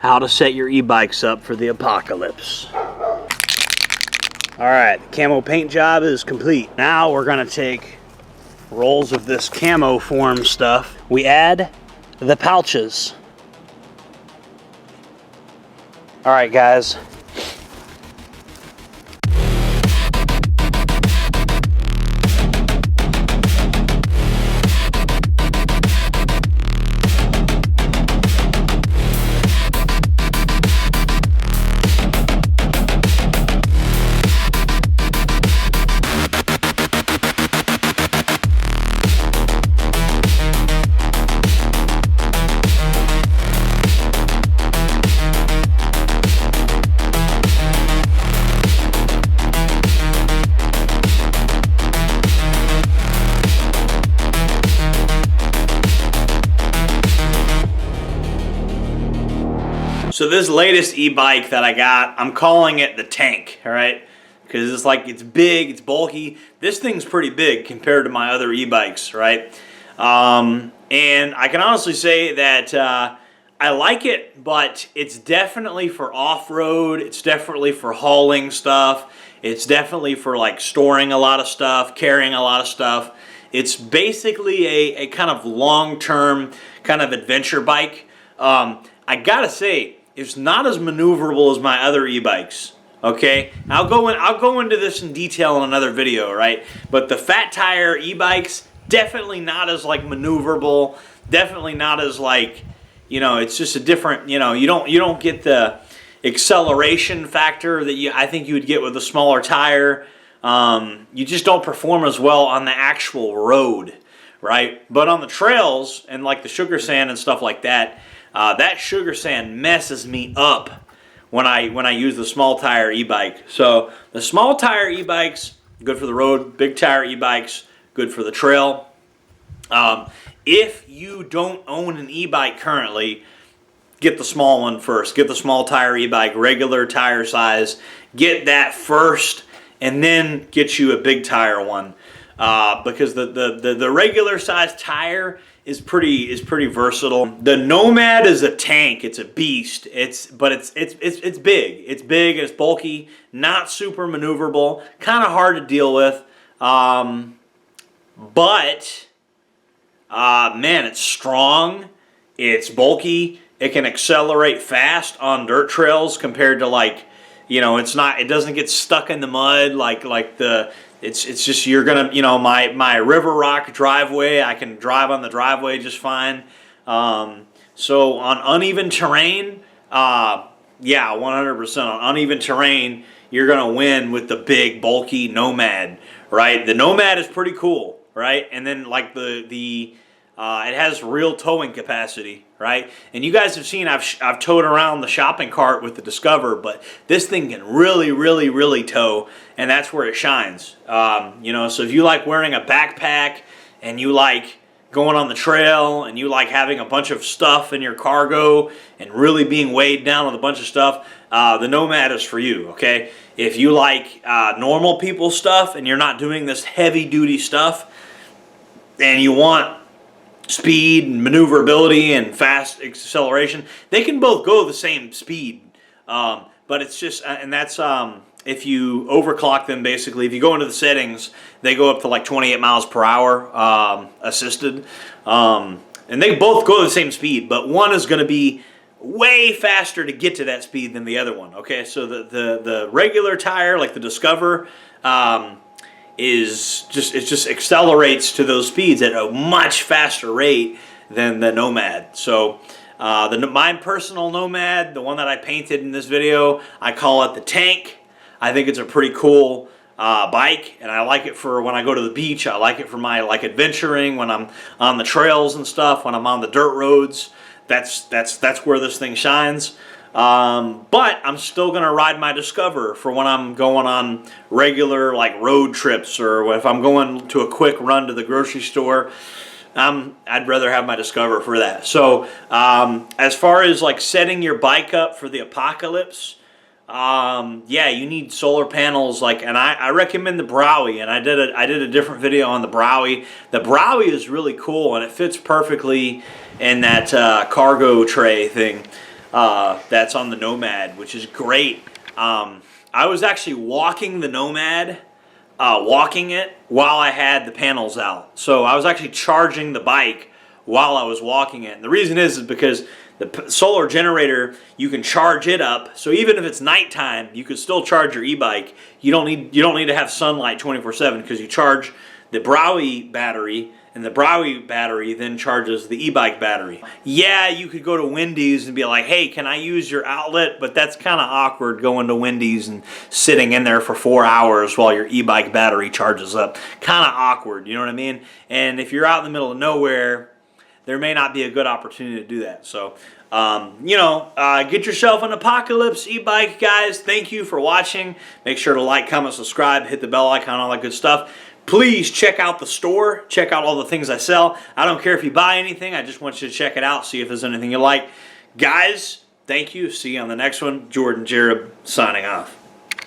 How to set your e-bikes up for the apocalypse. Alright, the camo paint job is complete. Now we're going to take rolls of this camo form stuff. We add the pouches. Alright guys. So this latest e-bike that I got, I'm calling it the tank, all right? Because it's big, it's bulky. This thing's pretty big compared to my other e-bikes, right? And I can honestly say that I like it, but it's definitely for off-road. It's definitely for hauling stuff. It's definitely for like storing a lot of stuff, carrying a lot of stuff. It's basically a kind of long-term kind of adventure bike. I gotta say, it's not as maneuverable as my other e-bikes. Okay, I'll go into this in detail in another video, right? But the fat tire e-bikes definitely not as like maneuverable. Definitely not as like, you know, it's just a different, you know, you don't get the acceleration factor that I think you would get with a smaller tire. You just don't perform as well on the actual road, right? But on the trails and like the sugar sand and stuff like that. That sugar sand messes me up when I use the small tire e-bike. So the small tire e-bikes, good for the road. Big tire e-bikes, good for the trail. If you don't own an e-bike currently, get the small one first. Get the small tire e-bike, regular tire size. Get that first, and then get you a big tire one. Because the regular size tire is pretty versatile. The Nomad is a tank. It's a beast. It's big. It's big and it's bulky. Not super maneuverable. Kind of hard to deal with. But man, it's strong. It's bulky. It can accelerate fast on dirt trails compared to like, you know, it doesn't get stuck in the mud like the. It's just you're gonna, you know, my river rock driveway, I can drive on the driveway just fine. So on uneven terrain, yeah, 100% on uneven terrain, you're gonna win with the big bulky Nomad, right? The Nomad is pretty cool, right? And then like it has real towing capacity, right? And you guys have seen I've towed around the shopping cart with the Discover, but this thing can really tow, and that's where it shines. You know, so if you like wearing a backpack and you like going on the trail and you like having a bunch of stuff in your cargo and really being weighed down with a bunch of stuff, the Nomad is for you, okay? If you like normal people stuff and you're not doing this heavy duty stuff and you want speed and maneuverability and fast acceleration, they can both go the same speed, but it's just, and that's if you overclock them. Basically, if you go into the settings, they go up to like 28 miles per hour assisted, and they both go the same speed, but one is going to be way faster to get to that speed than the other one. Okay, so the regular tire, like the Discover, it just accelerates to those speeds at a much faster rate than the Nomad. So my personal Nomad, the one that I painted in this video, I call it the tank. I think it's a pretty cool bike, and I like it for when I go to the beach. I like it for my like adventuring, when I'm on the trails and stuff, when I'm on the dirt roads. That's where this thing shines. But I'm still going to ride my Discover for when I'm going on regular like road trips, or if I'm going to a quick run to the grocery store. I'd rather have my Discover for that. So as far as like setting your bike up for the apocalypse, yeah, you need solar panels. Like, and I recommend the Browie, and I did a different video on the Browie. The Browie is really cool, and it fits perfectly in that cargo tray thing. that's on the Nomad, which is great. I was actually walking the Nomad, walking it while I had the panels out. So I was actually charging the bike while I was walking it. And the reason is because the solar generator, you can charge it up. So even if it's nighttime, you could still charge your e-bike. You don't need to have sunlight 24/7 because you charge the Browie battery, and the Browie battery then charges the e-bike battery. Yeah, you could go to Wendy's and be like, hey, can I use your outlet? But that's kind of awkward going to Wendy's and sitting in there for 4 hours while your e-bike battery charges up. Kind of awkward, you know what I mean? And if you're out in the middle of nowhere, there may not be a good opportunity to do that. So, get yourself an Apocalypse e-bike, guys. Thank you for watching. Make sure to like, comment, subscribe, hit the bell icon, all that good stuff. Please check out the store. Check out all the things I sell. I don't care if you buy anything. I just want you to check it out, see if there's anything you like. Guys, thank you. See you on the next one. Jordan Jareb signing off.